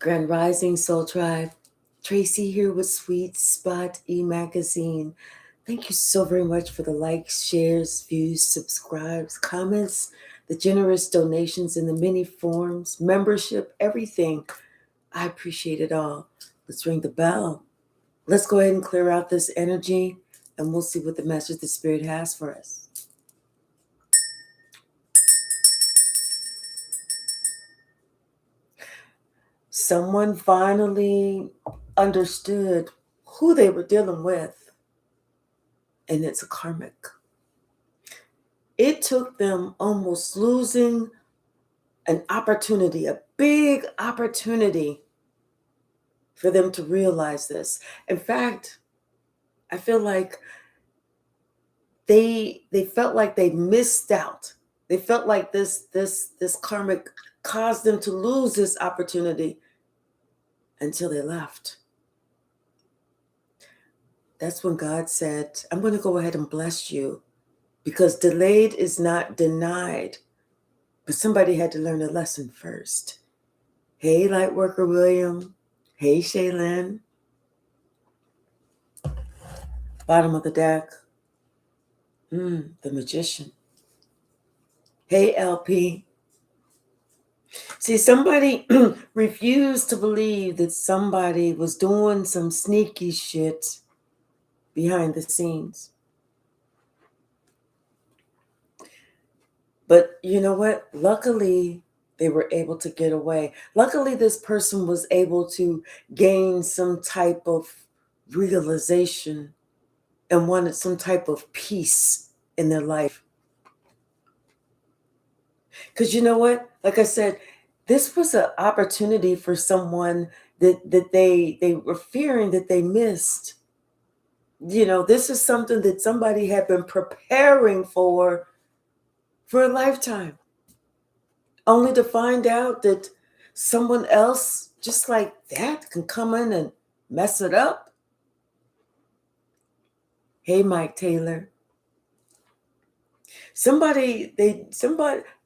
Grand Rising Soul Tribe. Tracy here with Sweet Spot e-magazine. Thank you so very much for the likes, shares, views, subscribes, comments, the generous donations in the many forms, membership, everything. I appreciate it all. Let's ring the bell. Let's go ahead and clear out this energy, and we'll see what the message the Spirit has for us. Someone finally understood who they were dealing with, and it's a karmic. It took them almost losing an opportunity, a big opportunity, for them to realize this. In fact, I feel like they felt like they missed out. They felt like this karmic caused them to lose this opportunity until they left. That's when God said, I'm going to go ahead and bless you, because delayed is not denied. But somebody had to learn a lesson first. Hey, Lightworker William. Hey, Shaylin. Bottom of the deck. The Magician. Hey, LP. See, somebody refused to believe that somebody was doing some sneaky shit behind the scenes. But you know what? Luckily, they were able to get away. Luckily, this person was able to gain some type of realization and wanted some type of peace in their life. Because you know what? Like I said, this was an opportunity for someone that they were fearing that they missed. You know, this is something that somebody had been preparing for a lifetime, only to find out that someone else just like that can come in and mess it up. Hey, Mike Taylor.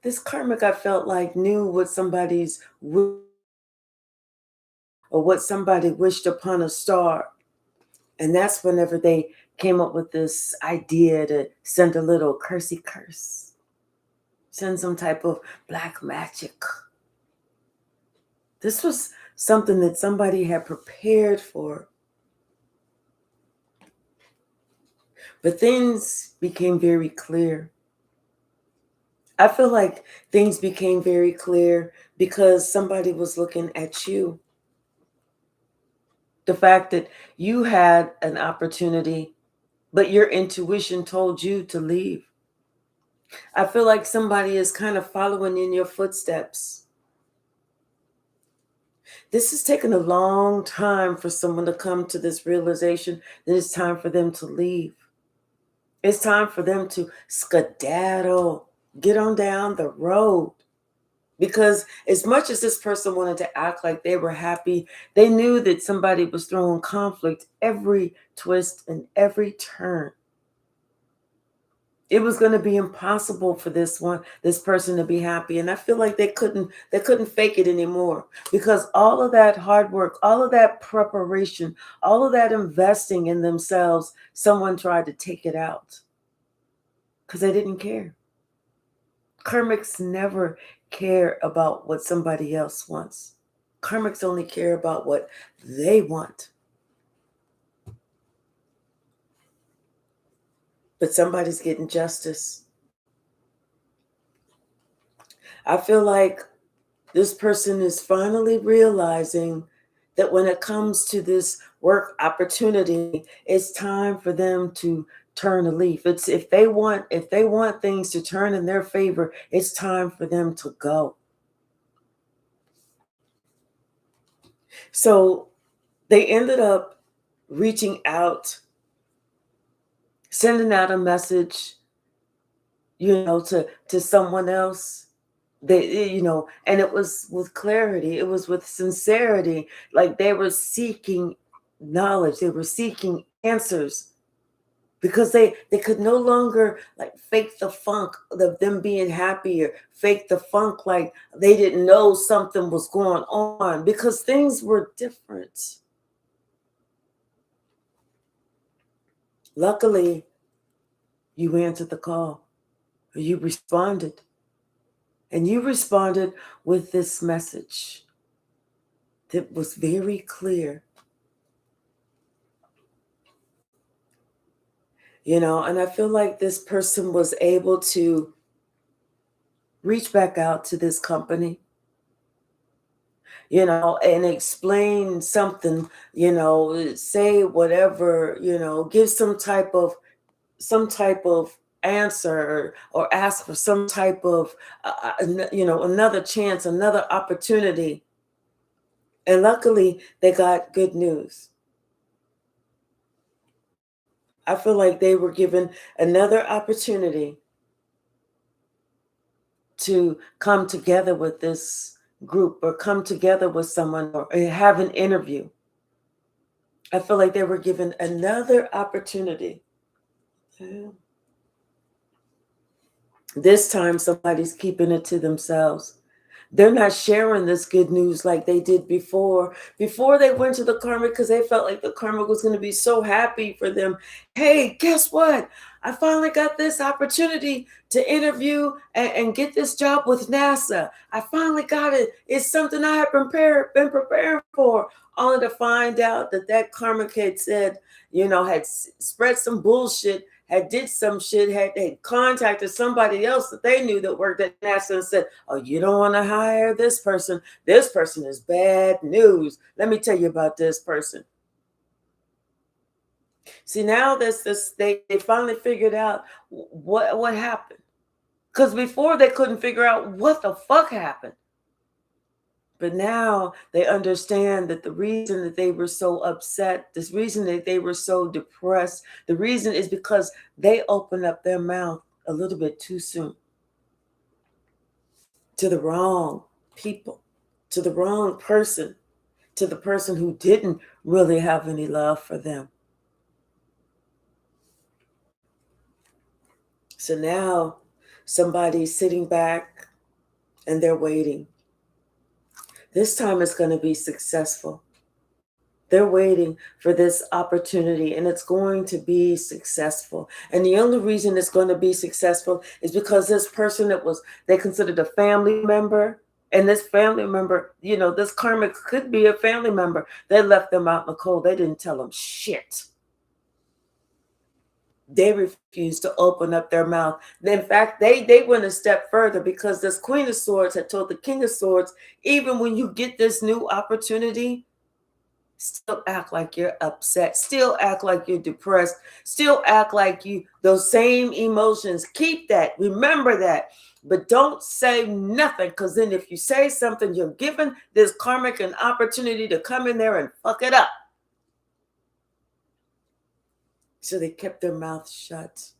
This karmic, I felt like, knew what somebody's or what somebody wished upon a star. And that's whenever they came up with this idea to send a little cursey curse, send some type of black magic. This was something that somebody had prepared for. But things became very clear. I feel like things became very clear because somebody was looking at you. The fact that you had an opportunity, but your intuition told you to leave. I feel like somebody is kind of following in your footsteps. This has taken a long time for someone to come to this realization that it's time for them to leave. It's time for them to skedaddle, get on down the road. Because as much as this person wanted to act like they were happy, they knew that somebody was throwing conflict every twist and every turn. It was going to be impossible for this person to be happy. And I feel like they couldn't fake it anymore, because all of that hard work, all of that preparation, all of that investing in themselves, someone tried to take it out because they didn't care. Karmics never care about what somebody else wants. Karmics only care about what they want. But somebody's getting justice. I feel like this person is finally realizing that when it comes to this work opportunity, it's time for them to turn a leaf. It's if they want things to turn in their favor, it's time for them to go. So they ended up reaching out, sending out a message, to someone else. They, and it was with clarity, it was with sincerity, like they were seeking knowledge, they were seeking answers. because they could no longer like fake the funk of them being happy, or fake the funk like they didn't know something was going on, because things were different. Luckily, you answered the call, you responded, and you responded with this message that was very clear. And I feel like this person was able to reach back out to this company, and explain something, say whatever, give some type of answer, or ask for some type of, another chance, another opportunity. And luckily, they got good news. I feel like they were given another opportunity to come together with this group, or come together with someone, or have an interview. I feel like they were given another opportunity. This time, somebody's keeping it to themselves. They're not sharing this good news like they did before. Before they went to the karmic, because they felt like the karmic was going to be so happy for them. Hey, guess what? I finally got this opportunity to interview and get this job with NASA. I finally got it. It's something I have been preparing for. Only to find out that karmic had said, had spread some bullshit, had did some shit, had contacted somebody else that they knew that worked at NASA, and said, oh, you don't want to hire this person. This person is bad news. Let me tell you about this person. See, now they finally figured out what happened. Because before they couldn't figure out what the fuck happened. But now they understand that the reason that they were so upset, this reason that they were so depressed, the reason is because they opened up their mouth a little bit too soon to the wrong people, to the wrong person, to the person who didn't really have any love for them. So now somebody's sitting back and they're waiting. This time it's going to be successful. They're waiting for this opportunity, and it's going to be successful. And the only reason it's going to be successful is because this person they considered a family member, and this family member, this karmic could be a family member. They left them out in the cold. They didn't tell them shit. They refused to open up their mouth. In fact, they went a step further, because this Queen of Swords had told the King of Swords, even when you get this new opportunity, still act like you're upset, still act like you're depressed, still act like those same emotions. Keep that, remember that, but don't say nothing, because then if you say something, you're giving this karmic an opportunity to come in there and fuck it up. So they kept their mouths shut.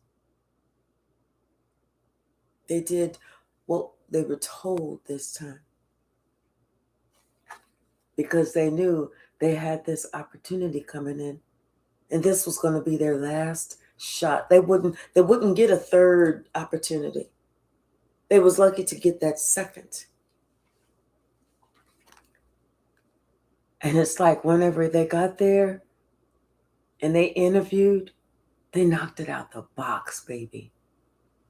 They did what they were told this time, because they knew they had this opportunity coming in, and this was going to be their last shot. They wouldn't get a third opportunity. They was lucky to get that second. And it's like whenever they got there and they interviewed, they knocked it out the box, baby.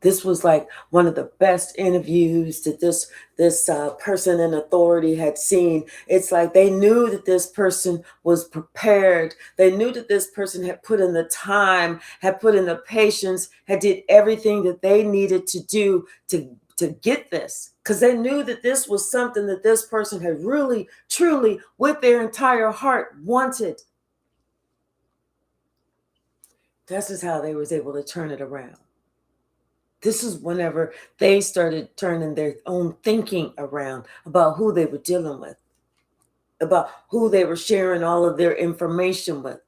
This was like one of the best interviews that this person in authority had seen. It's like they knew that this person was prepared. They knew that this person had put in the time, had put in the patience, had did everything that they needed to do to get this. Because they knew that this was something that this person had really, truly, with their entire heart, wanted. This is how they was able to turn it around. This is whenever they started turning their own thinking around about who they were dealing with, about who they were sharing all of their information with.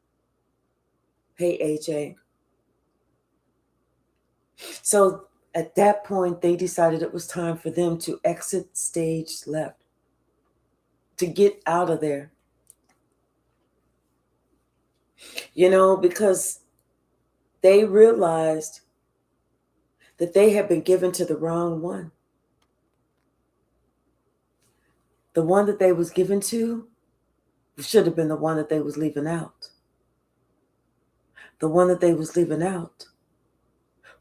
Hey, AJ. So at that point, they decided it was time for them to exit stage left, to get out of there. Because they realized that they had been given to the wrong one. The one that they was given to should have been the one that they was leaving out. The one that they was leaving out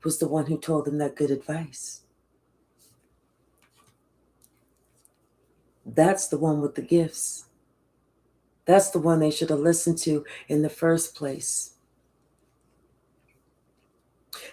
was the one who told them that good advice. That's the one with the gifts. That's the one they should have listened to in the first place.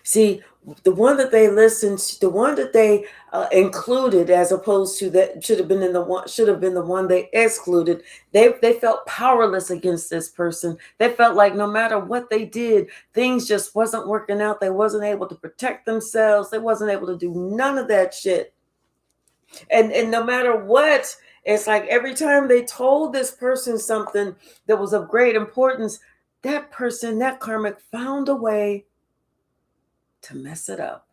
See, the one that they listened to, the one that they included, as opposed to that should have been the one they excluded. They felt powerless against this person. They felt like no matter what they did, things just wasn't working out. They wasn't able to protect themselves. They wasn't able to do none of that shit. And no matter what, it's like every time they told this person something that was of great importance, that person, that karmic, found a way to mess it up.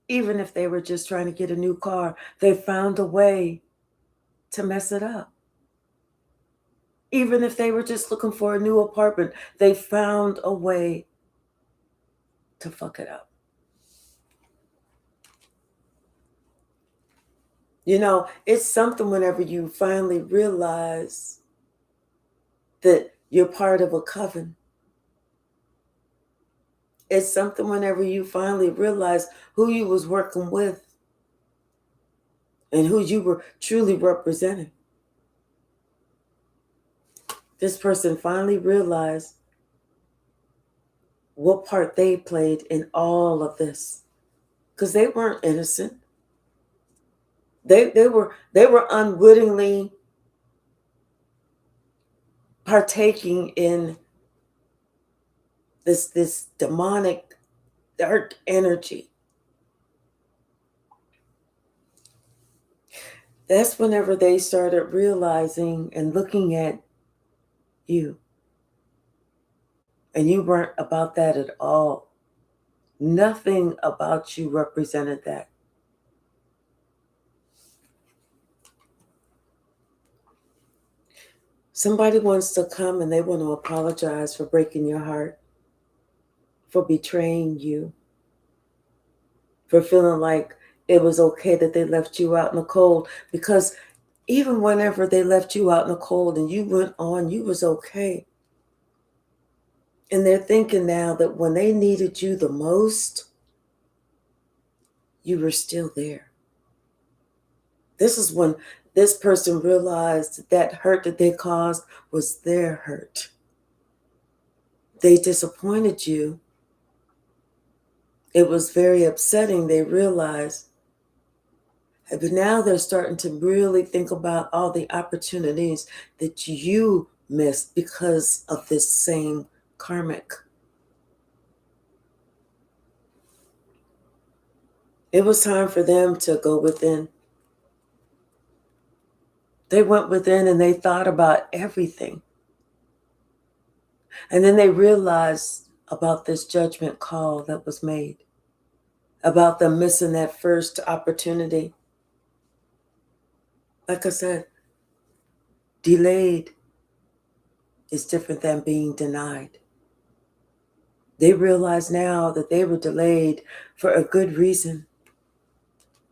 Even if they were just trying to get a new car, they found a way to mess it up. Even if they were just looking for a new apartment, they found a way to fuck it up. You know, it's something whenever you finally realize that you're part of a coven. It's something whenever you finally realize who you was working with and who you were truly representing. This person finally realized what part they played in all of this, because they weren't innocent. They were unwittingly partaking in this demonic dark energy. That's whenever they started realizing and looking at you. And you weren't about that at all. Nothing about you represented that. Somebody wants to come and they want to apologize for breaking your heart, for betraying you, for feeling like it was okay that they left you out in the cold. Because even whenever they left you out in the cold and you went on, you was okay. And they're thinking now that when they needed you the most, you were still there. This is when this person realized that hurt that they caused was their hurt. They disappointed you. It was very upsetting. They realized. But now they're starting to really think about all the opportunities that you missed because of this same karmic. It was time for them to go within. They went within and they thought about everything. And then they realized about this judgment call that was made, about them missing that first opportunity. Like I said, delayed is different than being denied. They realize now that they were delayed for a good reason.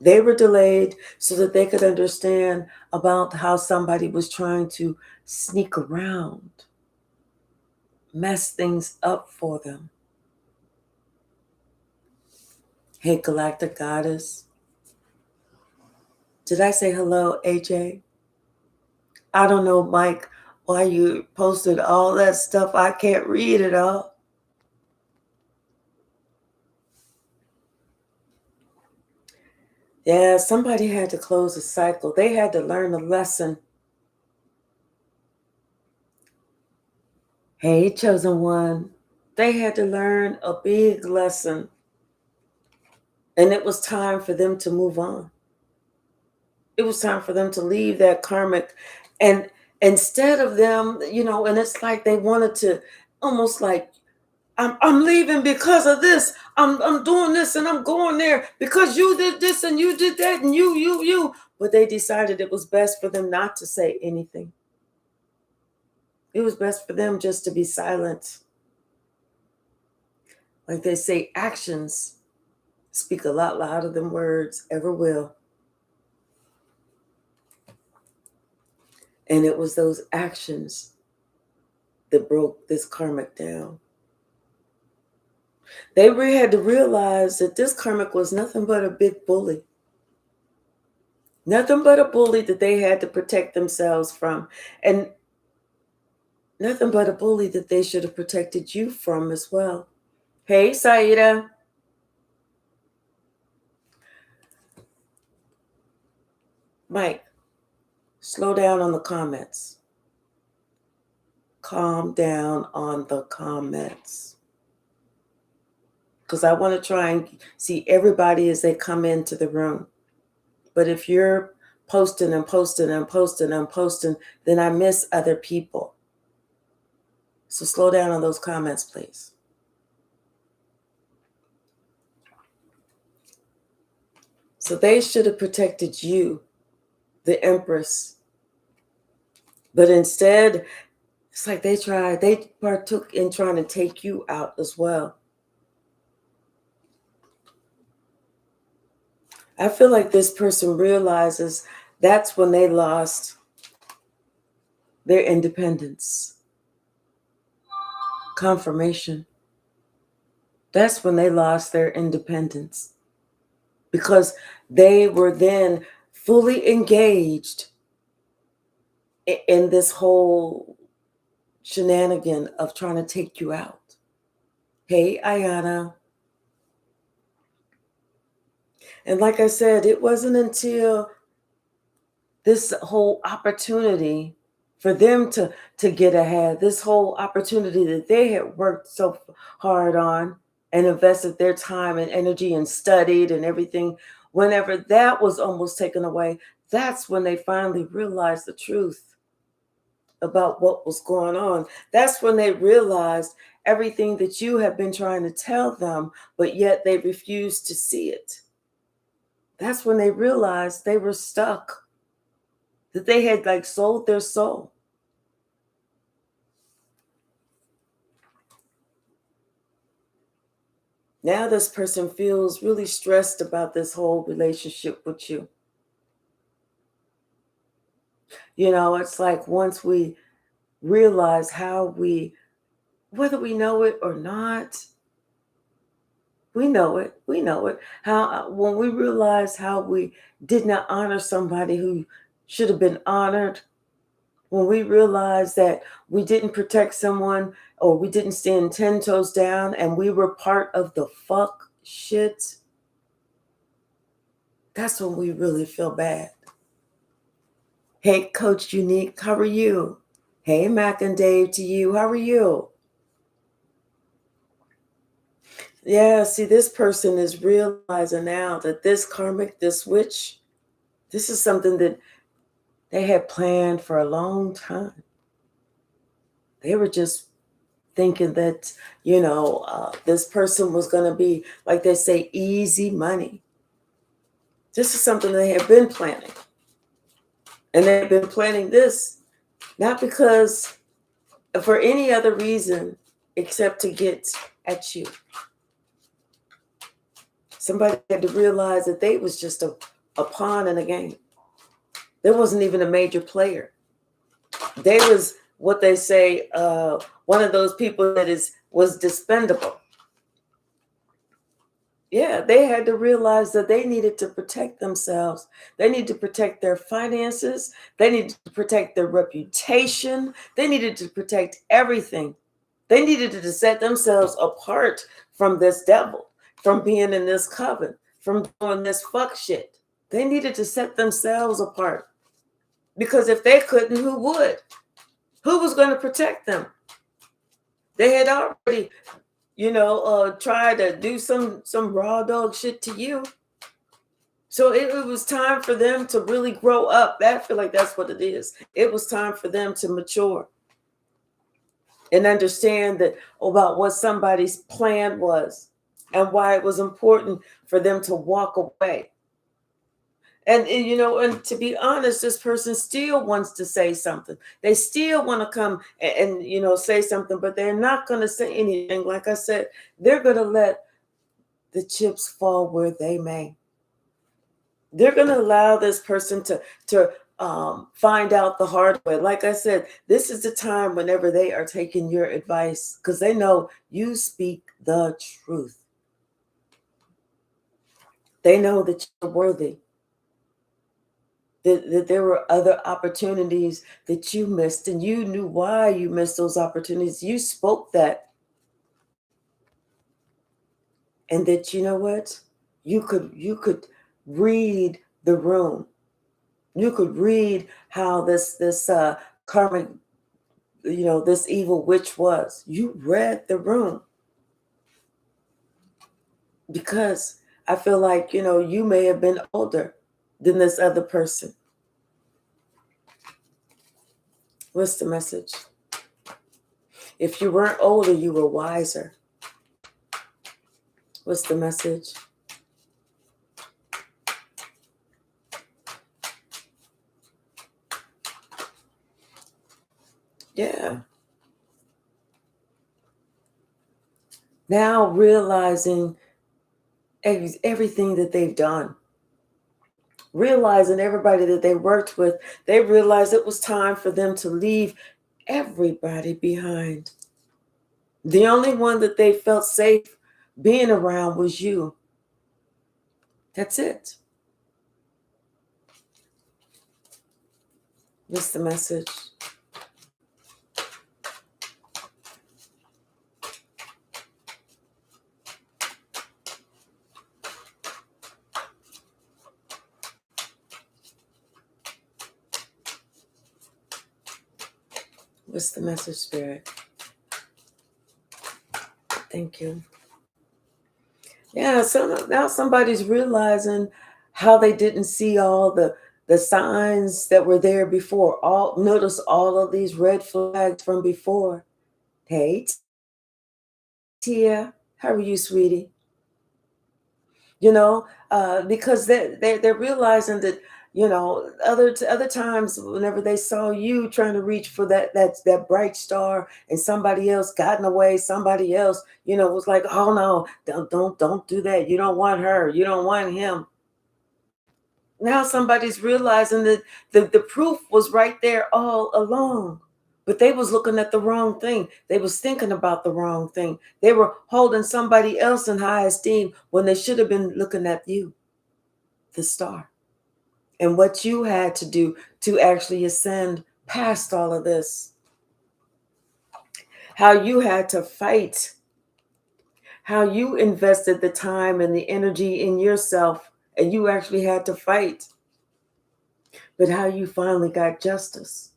They were delayed so that they could understand about how somebody was trying to sneak around, mess things up for them. Hey, Galactic Goddess. Did I say hello, AJ? I don't know, Mike, why you posted all that stuff. I can't read it all. Yeah, somebody had to close the cycle. They had to learn a lesson. Hey, chosen one. They had to learn a big lesson. And it was time for them to move on. It was time for them to leave that karmic. And instead of them, you know, and it's like they wanted to almost like, I'm leaving because of this. I'm doing this and I'm going there because you did this and you did that and you. But they decided it was best for them not to say anything. It was best for them just to be silent. Like they say, actions speak a lot louder than words ever will. And it was those actions that broke this karmic down. They really had to realize that this karmic was nothing but a big bully. Nothing but a bully that they had to protect themselves from. And nothing but a bully that they should have protected you from as well. Hey, Saida. Mike, slow down on the comments. Calm down on the comments. Because I want to try and see everybody as they come into the room. But if you're posting and posting and posting and posting, then I miss other people. So slow down on those comments, please. So they should have protected you, the Empress. But instead, it's like they partook in trying to take you out as well. I feel like this person realizes that's when they lost their independence. Confirmation. That's when they lost their independence. Because they were then fully engaged in this whole shenanigan of trying to take you out. Hey, Ayana. And like I said, it wasn't until this whole opportunity for them to get ahead, this whole opportunity that they had worked so hard on and invested their time and energy and studied and everything, whenever that was almost taken away, that's when they finally realized the truth about what was going on. That's when they realized everything that you have been trying to tell them, but yet they refused to see it. That's when they realized they were stuck, that they had like sold their soul. Now this person feels really stressed about this whole relationship with you. You know, it's like once we realize how whether we know it or not, we know it. How, when we realize how we did not honor somebody who should have been honored, when we realize that we didn't protect someone or we didn't stand 10 toes down and we were part of the fuck shit, that's when we really feel bad. Hey, Coach Unique, how are you? Hey, Mac and Dave, to you, how are you? Yeah, see, this person is realizing now that this karmic, this witch, this is something that they had planned for a long time. They were just thinking that, this person was going to be, like they say, easy money. This is something they have been planning. And they've been planning this not because for any other reason except to get at you. Somebody had to realize that they was just a pawn in a game. There wasn't even a major player. They was what they say, one of those people that was dispendable. Yeah, they had to realize that they needed to protect themselves. They needed to protect their finances. They needed to protect their reputation. They needed to protect everything. They needed to set themselves apart from this devil, from being in this coven, from doing this fuck shit. They needed to set themselves apart. Because if they couldn't, who would? Who was going to protect them? They had already, tried to do some raw dog shit to you. So it was time for them to really grow up. I feel like that's what it is. It was time for them to mature and understand that about what somebody's plan was and why it was important for them to walk away. And to be honest, this person still wants to say something. They still want to come and say something, but they're not going to say anything. Like I said, they're going to let the chips fall where they may. They're going to allow this person to find out the hard way. Like I said, this is the time whenever they are taking your advice, because they know you speak the truth. They know that you're worthy. That there were other opportunities that you missed, and you knew why you missed those opportunities. You spoke that. And that, you know what? You could read the room. You could read how this karmic, this evil witch was. You read the room. Because I feel like, you may have been older than this other person. What's the message? If you weren't older, you were wiser. What's the message? Yeah. Now realizing everything that they've done, realizing everybody that they worked with, they realized it was time for them to leave everybody behind. The only one that they felt safe being around was you. That's it. What's the message? What's the message, Spirit? Thank you. Yeah, so now somebody's realizing how they didn't see all the signs that were there before. Notice all of these red flags from before. Hey, Tia, how are you, sweetie? Because they're realizing that, other times whenever they saw you trying to reach for that bright star, and somebody else got in the way, somebody else, was like, oh no, don't do that. You don't want her. You don't want him. Now somebody's realizing that the proof was right there all along. But they was looking at the wrong thing. They was thinking about the wrong thing. They were holding somebody else in high esteem when they should have been looking at you, the star, and what you had to do to actually ascend past all of this. How you had to fight. How you invested the time and the energy in yourself, and you actually had to fight. But how you finally got justice.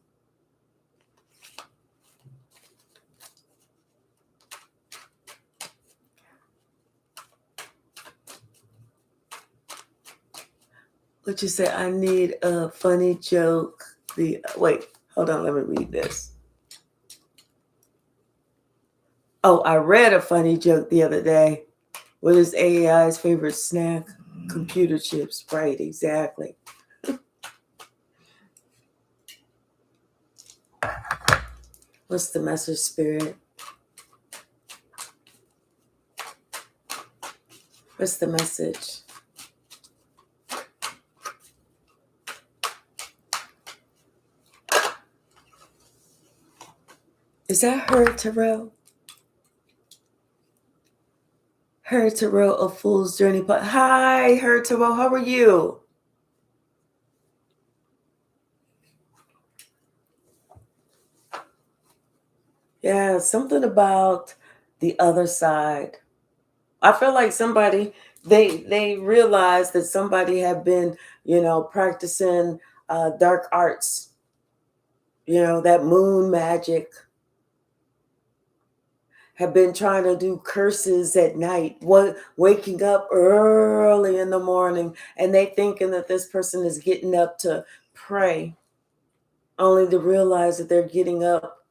What you say? I need a funny joke. Wait, hold on. Let me read this. Oh, I read a funny joke the other day. What is AI's favorite snack? Computer chips. Right, exactly. What's the message, Spirit? What's the message? Is that her, Terrell? Her, Terrell, a fool's journey. But hi, her, Terrell. How are you? Yeah, something about the other side. I feel like somebody they realized that somebody had been, practicing dark arts, that moon magic, have been trying to do curses at night, waking up early in the morning, and they thinking that this person is getting up to pray, only to realize that they're getting up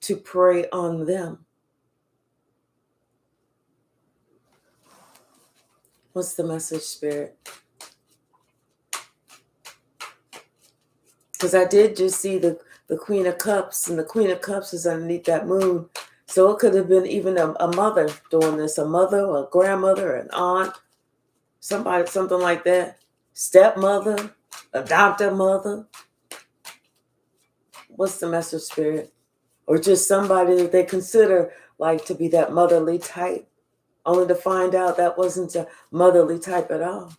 to prey on them. What's the message, Spirit? Because I did just see the Queen of Cups, and the Queen of Cups is underneath that moon. So it could have been even a mother doing this, a mother or a grandmother, an aunt, somebody, something like that. Stepmother, adopted mother. What's the message, Spirit? Or just somebody that they consider like to be that motherly type, only to find out that wasn't a motherly type at all.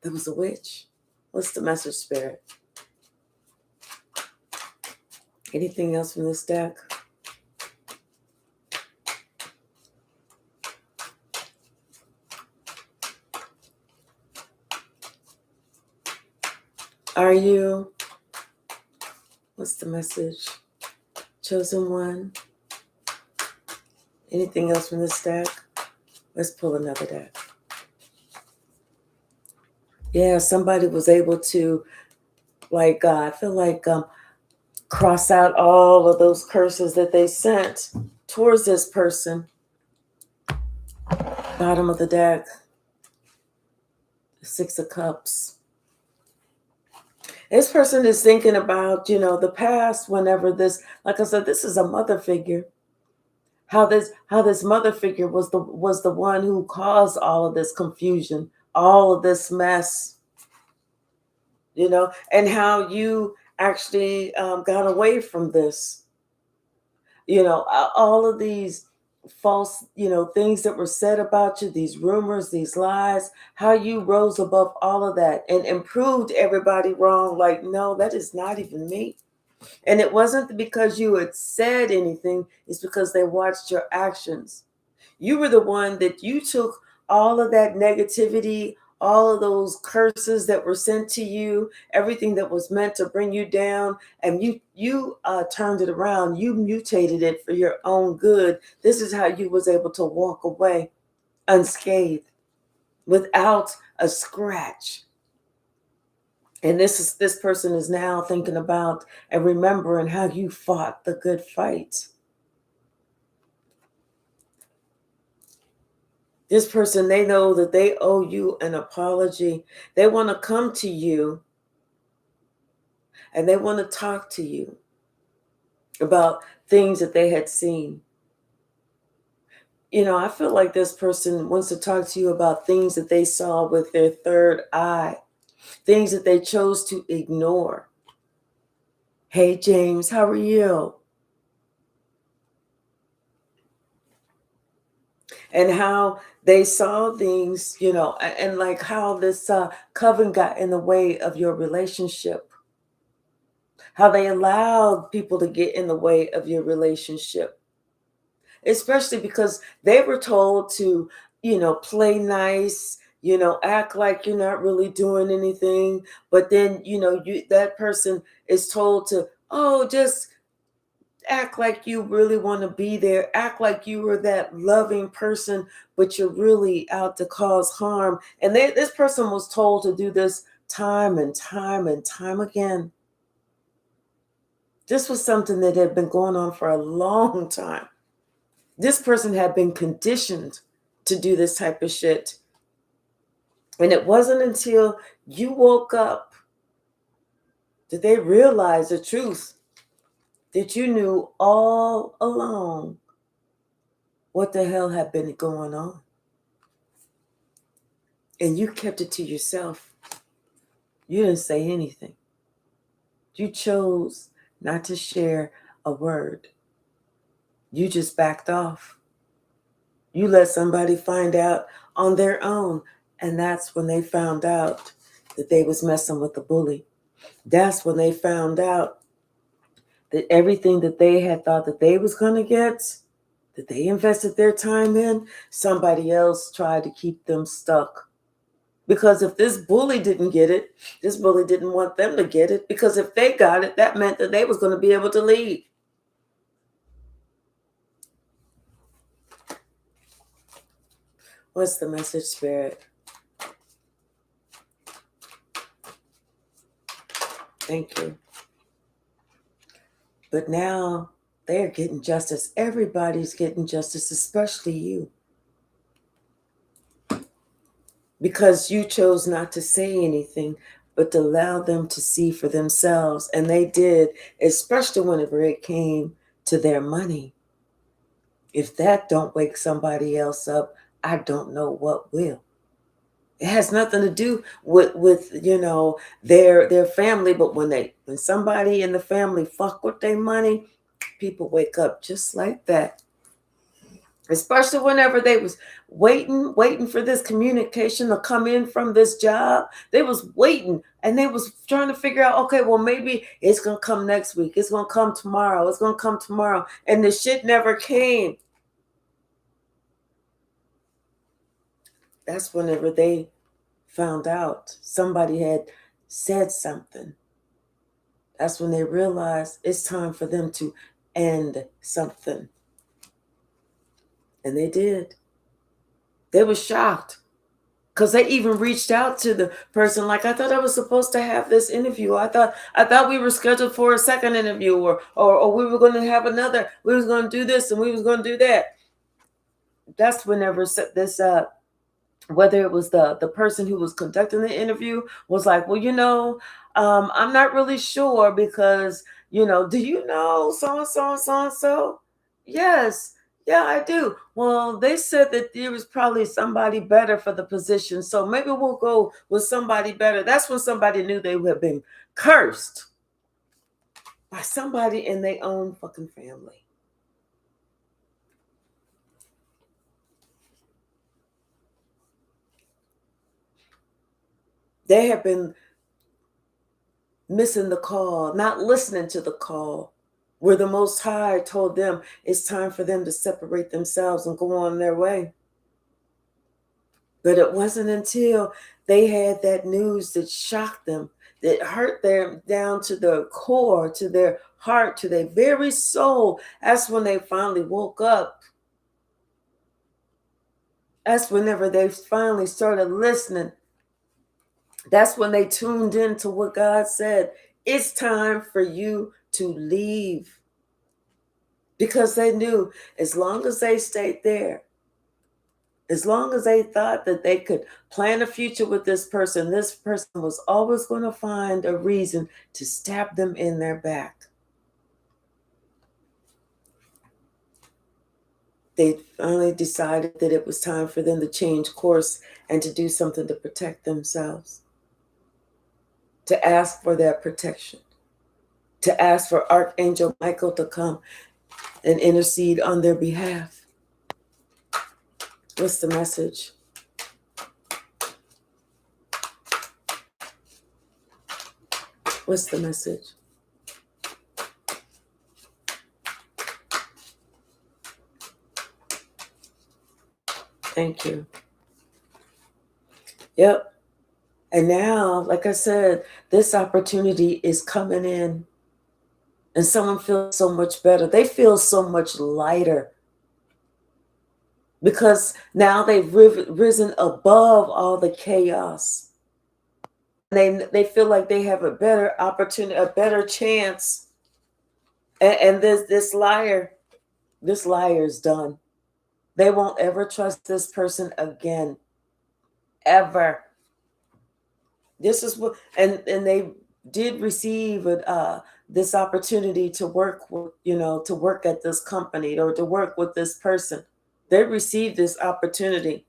That was a witch. What's the message, Spirit? Anything else from this deck? Are you? What's the message? Chosen one. Anything else from this deck? Let's pull another deck. Yeah, somebody was able to, like, I feel like cross out all of those curses that they sent towards this person. Bottom of the deck. Six of Cups. This person is thinking about, the past whenever this, like I said, this is a mother figure. How this mother figure was the one who caused all of this confusion, all of this mess, and how you actually got away from this. All of these false, things that were said about you, these rumors, these lies, how you rose above all of that and proved everybody wrong. Like, no, that is not even me. And it wasn't because you had said anything, it's because they watched your actions. You were the one that you took all of that negativity, all of those curses that were sent to you, everything that was meant to bring you down, and you turned it around. You mutated it for your own good. This is how you was able to walk away unscathed, without a scratch. And this person is now thinking about and remembering how you fought the good fight. This person, they know that they owe you an apology. They want to come to you and they want to talk to you about things that they had seen. I feel like this person wants to talk to you about things that they saw with their third eye, things that they chose to ignore. Hey, James, how are you? And how they saw things, and like how this coven got in the way of your relationship, how they allowed people to get in the way of your relationship, especially because they were told to, play nice, act like you're not really doing anything. But then, that person is told to, oh, just act like you really want to be there, act like you were that loving person, but you're really out to cause harm. And this person was told to do this time and time and time again. This was something that had been going on for a long time. This person had been conditioned to do this type of shit. And it wasn't until you woke up that they realized the truth, that you knew all along what the hell had been going on. And you kept it to yourself. You didn't say anything. You chose not to share a word. You just backed off. You let somebody find out on their own. And that's when they found out that they was messing with the bully. That's when they found out that everything that they had thought that they was going to get, that they invested their time in, somebody else tried to keep them stuck. Because if this bully didn't get it, this bully didn't want them to get it. Because if they got it, that meant that they was going to be able to leave. What's the message, Spirit? Thank you. But now they're getting justice. Everybody's getting justice, especially you. Because you chose not to say anything. but to allow them to see for themselves. And they did, especially whenever it came to their money. If that don't wake somebody else up, I don't know what will. It has nothing to do with their family, but when somebody in the family fuck with their money, people wake up just like that. Especially whenever they was waiting for this communication to come in from this job. They was waiting and they was trying to figure out, okay, well, maybe it's gonna come next week, it's gonna come tomorrow, it's gonna come tomorrow, and the shit never came. That's whenever they found out somebody had said something. That's when they realized it's time for them to end something. And they did. They were shocked because they even reached out to the person like, I thought I was supposed to have this interview. I thought we were scheduled for a second interview, or we were going to have another. We was going to do this and we was going to do that. That's whenever this whether it was the person who was conducting the interview was like, well, I'm not really sure because, do you know so-and-so and so-and-so? Yes. Yeah, I do. Well, they said that there was probably somebody better for the position. So maybe we'll go with somebody better. That's when somebody knew they had been cursed by somebody in their own fucking family. They have been missing the call, not listening to the call, where the Most High told them it's time for them to separate themselves and go on their way. But it wasn't until they had that news that shocked them, that hurt them down to their core, to their heart, to their very soul. That's when they finally woke up. That's whenever they finally started listening. That's when they tuned into what God said. It's time for you to leave. Because they knew as long as they stayed there, as long as they thought that they could plan a future with this person was always going to find a reason to stab them in their back. They finally decided that it was time for them to change course and to do something to protect themselves, to ask for that protection, to ask for Archangel Michael to come and intercede on their behalf. What's the message? What's the message? Thank you. Yep. And now, like I said, this opportunity is coming in. And someone feels so much better. They feel so much lighter. Because now they've risen above all the chaos. They feel like they have a better opportunity, a better chance. And this liar is done. They won't ever trust this person again. Ever. This is what, and they did receive this opportunity to work with, to work at this company or to work with this person. They received this opportunity.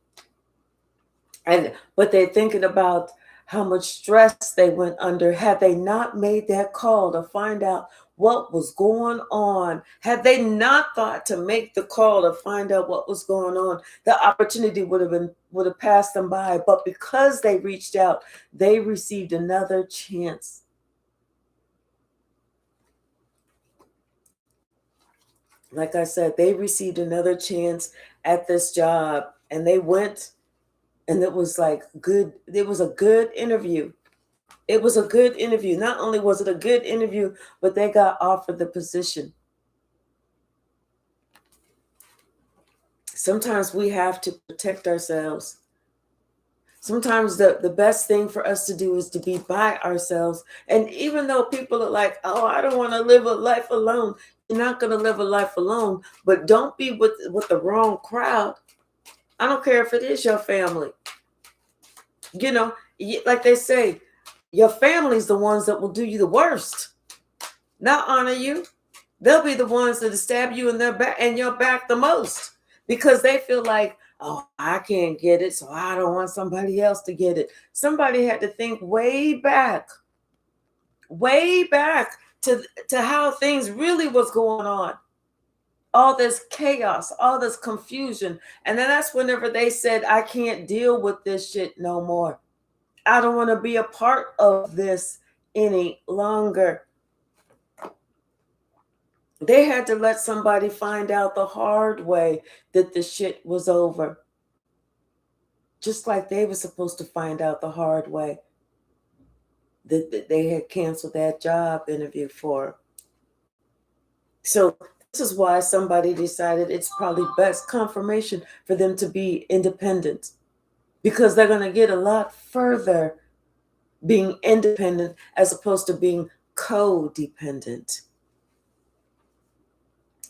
But they're thinking about how much stress they went under had they not made that call to find out what was going on. Had they not thought to make the call to find out what was going on, the opportunity would have passed them by. But because they reached out, they received another chance. Like I said, they received another chance at this job, and they went, and it was like good. It was a good interview. It was a good interview. Not only was it a good interview, but they got offered the position. Sometimes we have to protect ourselves. Sometimes the best thing for us to do is to be by ourselves. And even though people are like, oh, I don't want to live a life alone. You're not going to live a life alone, but don't be with the wrong crowd. I don't care if it is your family. Like they say, Your family's the ones that will do you the worst, not honor you. They'll be the ones that stab you in their back and your back the most, because they feel like, oh, I can't get it, so I don't want somebody else to get it. Somebody had to think way back to how things really was going on. All this chaos, all this confusion. And then that's whenever they said, I can't deal with this shit no more. I don't want to be a part of this any longer. They had to let somebody find out the hard way that the shit was over. Just like they were supposed to find out the hard way that they had canceled that job interview for. So this is why somebody decided it's probably best confirmation for them to be independent, because they're going to get a lot further being independent as opposed to being codependent.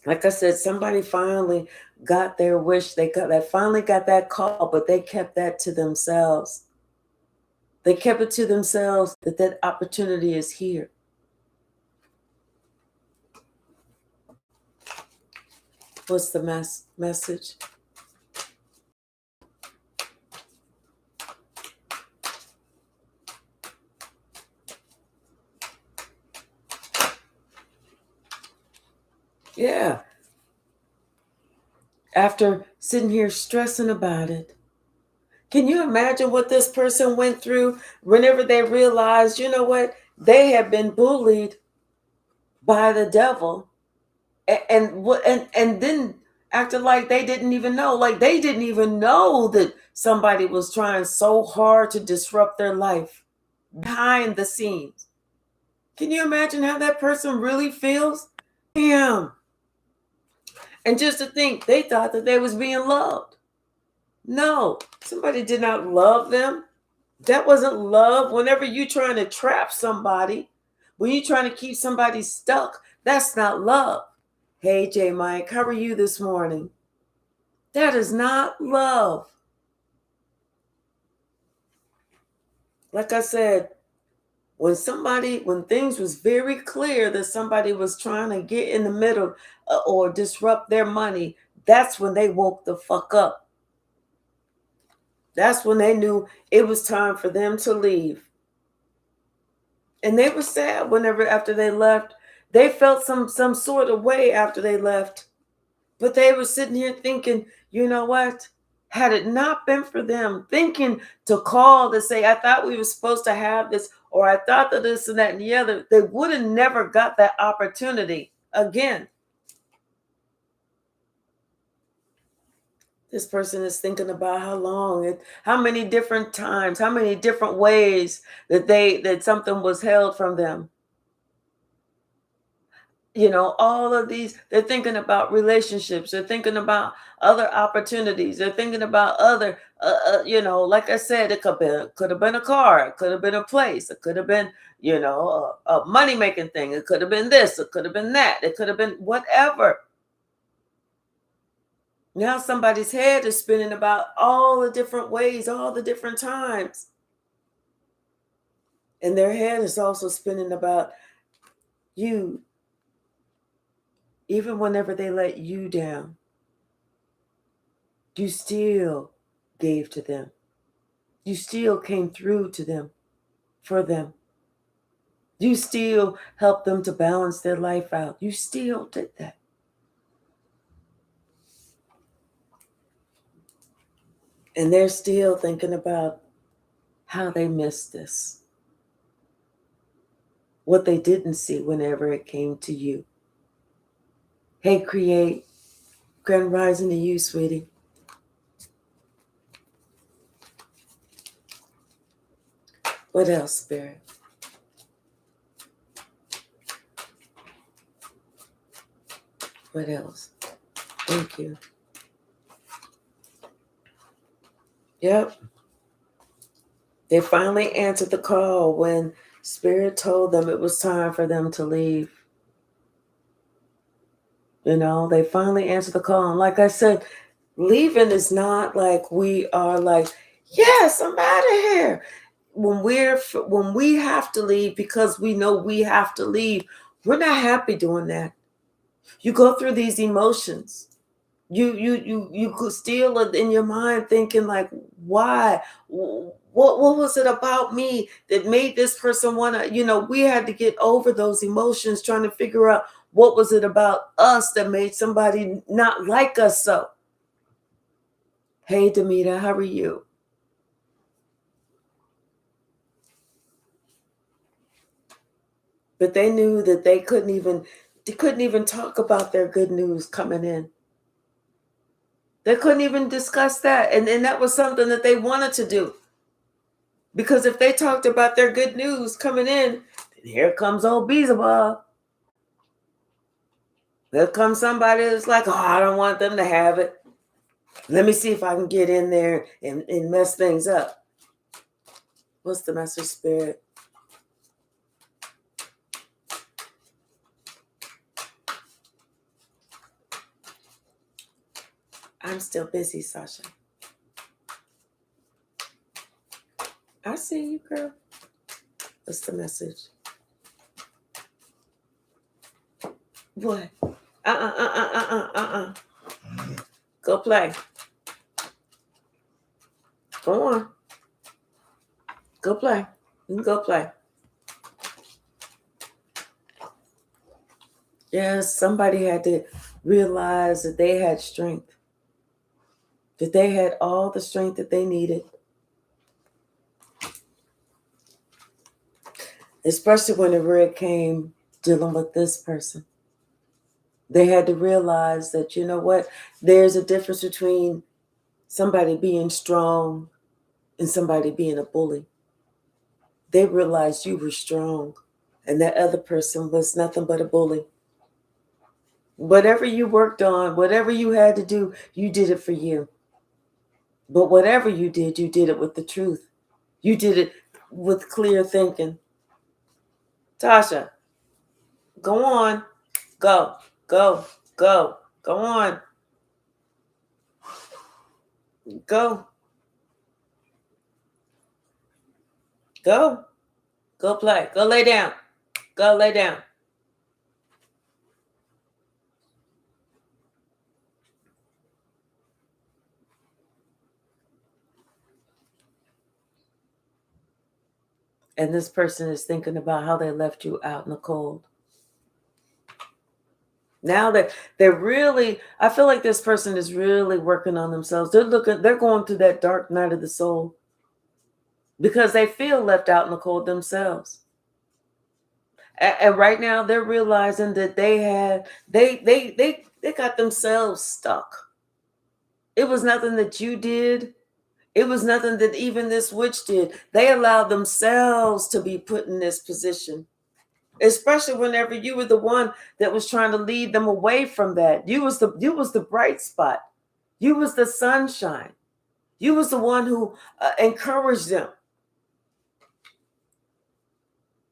Like I said, somebody finally got their wish. They finally got that call, but they kept that to themselves. They kept it to themselves that opportunity is here. What's the message? Yeah. After sitting here stressing about it, can you imagine what this person went through whenever they realized, you know what, they had been bullied by the devil, and then acted like they didn't even know, like they didn't even know that somebody was trying so hard to disrupt their life behind the scenes. Can you imagine how that person really feels? Damn. And just to think, they thought that they was being loved. No, somebody did not love them. That wasn't love. Whenever you're trying to trap somebody, when you're trying to keep somebody stuck, that's not love. Hey, J. Mike, how are you this morning? That is not love. Like I said, when things was very clear that somebody was trying to get in the middle or disrupt their money, that's when they woke the fuck up. That's when they knew it was time for them to leave. And they were sad after they left. They felt some sort of way after they left. But they were sitting here thinking, you know what? Had it not been for them thinking to call to say, I thought we were supposed to have this, or I thought that this and that and the other, they would have never got that opportunity again. This person is thinking about how many different times, how many different ways that something was held from them. You know, all of these, they're thinking about relationships. They're thinking about other opportunities. They're thinking about other, like I said, it could have been a car. It could have been a place. It could have been, a money-making thing. It could have been this. It could have been that. It could have been whatever. Now somebody's head is spinning about all the different ways, all the different times. And their head is also spinning about you. Even whenever they let you down, you still gave to them. You still came through to them, for them. You still helped them to balance their life out. You still did that. And they're still thinking about how they missed this. What they didn't see whenever it came to you. Hey, Create. Grand rising to you, sweetie. What else, Spirit? What else? Thank you. Yep. They finally answered the call when Spirit told them it was time for them to leave. They finally answered the call. And like I said, leaving is not like we are like, yes, I'm out of here. when we have to leave because we know we have to leave, we're not happy doing that. You go through these emotions. You could still in your mind thinking like, why? What was it about me that made this person want to, we had to get over those emotions, trying to figure out what was it about us that made somebody not like us so. Hey, Demita, how are you? But they knew that they couldn't even talk about their good news coming in. They couldn't even discuss that. And that was something that they wanted to do. Because if they talked about their good news coming in, here comes old Beelzebub. There comes somebody that's like, oh, I don't want them to have it. Let me see if I can get in there and mess things up. What's the message, Spirit? I'm still busy, Sasha. I see you, girl. What's the message? What? Go play. Go on. Go play. You can go play. Yes, somebody had to realize that they had strength. That they had all the strength that they needed. Especially whenever it came dealing with this person. They had to realize that, you know what? There's a difference between somebody being strong and somebody being a bully. They realized you were strong and that other person was nothing but a bully. Whatever you worked on, whatever you had to do, you did it for you. But whatever you did it with the truth. You did it with clear thinking. Tasha, go on. Go, go, go, go on. Go. Go. Go play. Go lay down. Go lay down. And this person is thinking about how they left you out in the cold. Now that they're really, I feel like this person is really working on themselves. They're going through that dark night of the soul because they feel left out in the cold themselves. And right now they're realizing that they got themselves stuck. It was nothing that you did. It was nothing that even this witch did. They allowed themselves to be put in this position, especially whenever you were the one that was trying to lead them away from that. You was the bright spot. You was the sunshine. You was the one who encouraged them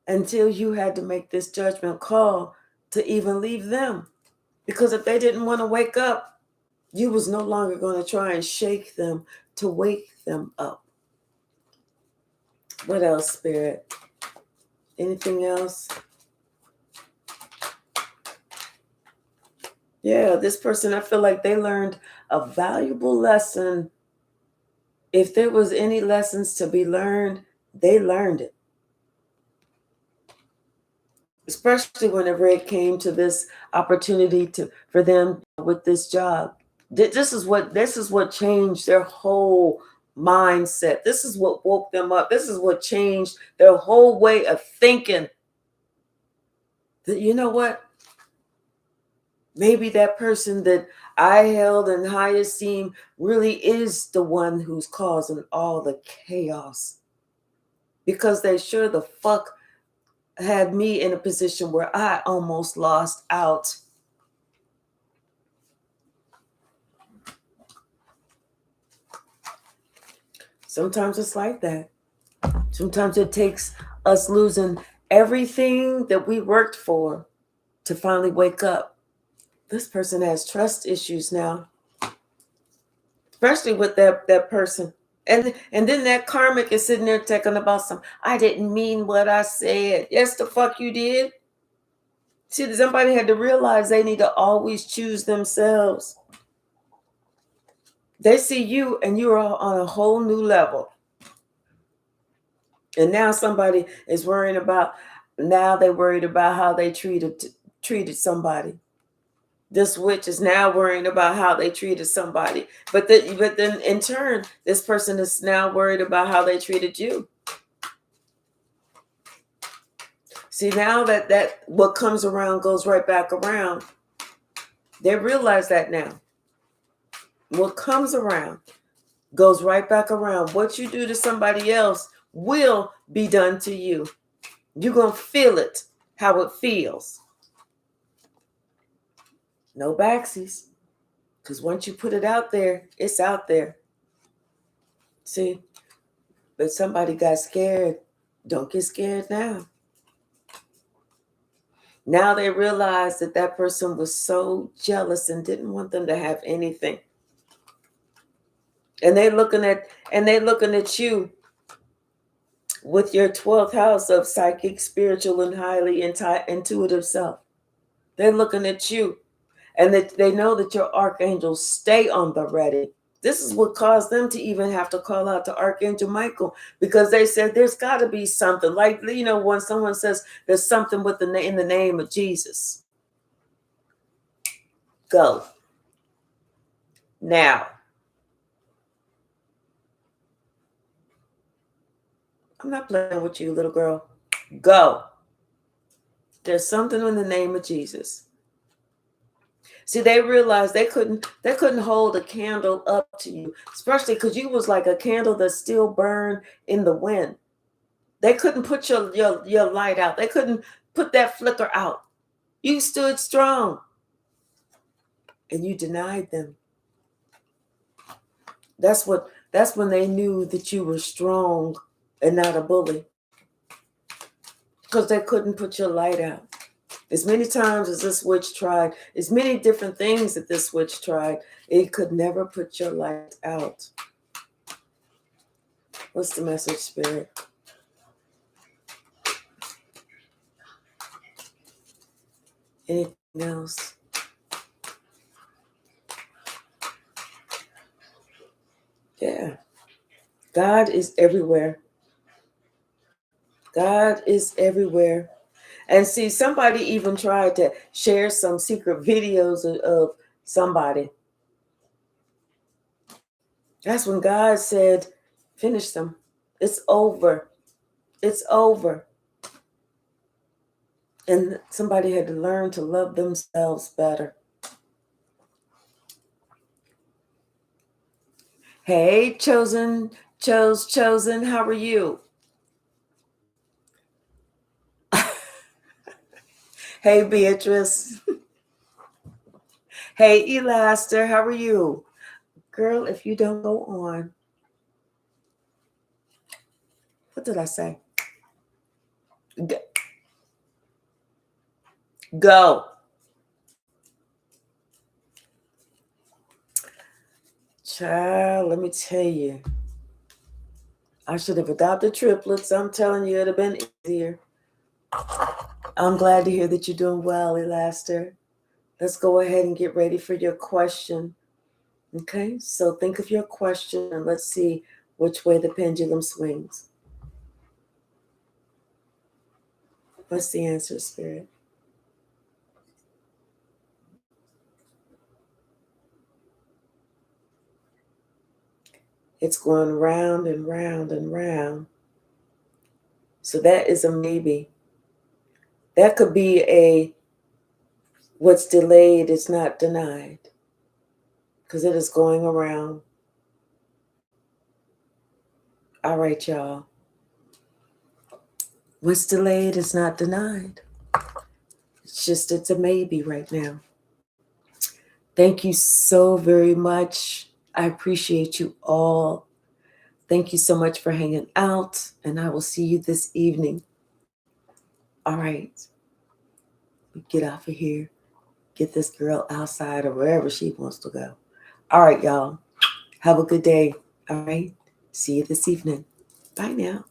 until you had to make this judgment call to even leave them. Because if they didn't want to wake up, you was no longer going to try and shake them to wake them up. What else, Spirit? Anything else? Yeah, this person, I feel like they learned a valuable lesson. If there was any lessons to be learned, they learned it. Especially whenever it came to this opportunity for them with this job. This is what changed their whole mindset. This is what woke them up. This is what changed their whole way of thinking. That, you know what? Maybe that person that I held in high esteem really is the one who's causing all the chaos. Because they sure the fuck had me in a position where I almost lost out. Sometimes it's like that. Sometimes it takes us losing everything that we worked for to finally wake up. This person has trust issues now, especially with that person. And then that karmic is sitting there talking about some, I didn't mean what I said. Yes, the fuck you did. See, somebody had to realize they need to always choose themselves. They see you and you're on a whole new level. And now somebody is worrying about, now they're worried about how they treated somebody. This witch is now worrying about how they treated somebody. But then in turn, this person is now worried about how they treated you. See, now that what comes around goes right back around. They realize that now. What comes around goes right back around. What you do to somebody else will be done to you. You're going to feel it, how it feels. No backsies. Because once you put it out there, it's out there. See? But somebody got scared. Don't get scared now. Now they realize that that person was so jealous and didn't want them to have anything. And they're looking at you with your 12th house of psychic, spiritual, and highly intuitive self. They're looking at you, and they know that your archangels stay on the ready. This is what caused them to even have to call out to Archangel Michael, because they said there's got to be something. Like, you know, when someone says there's something with in the name of Jesus. Go. Now. I'm not playing with you, little girl. Go. There's something in the name of Jesus. See, they realized they couldn't hold a candle up to you, especially because you was like a candle that still burned in the wind. They couldn't put your light out. They couldn't put that flicker out. You stood strong, and you denied them. That's when they knew that you were strong and not a bully, because they couldn't put your light out. As many times as this witch tried, as many different things that this witch tried, it could never put your light out. What's the message, Spirit? Anything else? Yeah. God is everywhere. God is everywhere. And see, somebody even tried to share some secret videos of somebody. That's when God said, finish them. It's over. It's over. And somebody had to learn to love themselves better. Hey, chosen, how are you? Hey, Beatrice. Hey, Elaster, how are you? Girl, if you don't go on. What did I say? Go. Child, let me tell you. I should have adopted triplets. I'm telling you, it would have been easier. I'm glad to hear that you're doing well, Elaster. Let's go ahead and get ready for your question. Okay, so think of your question and let's see which way the pendulum swings. What's the answer, Spirit? It's going round and round and round. So that is a maybe. That could be a what's delayed is not denied, because it is going around. All right, y'all. What's delayed is not denied. It's a maybe right now. Thank you so very much. I appreciate you all. Thank you so much for hanging out, and I will see you this evening. All right. Get off of here. Get this girl outside or wherever she wants to go. All right, y'all. Have a good day. All right. See you this evening. Bye now.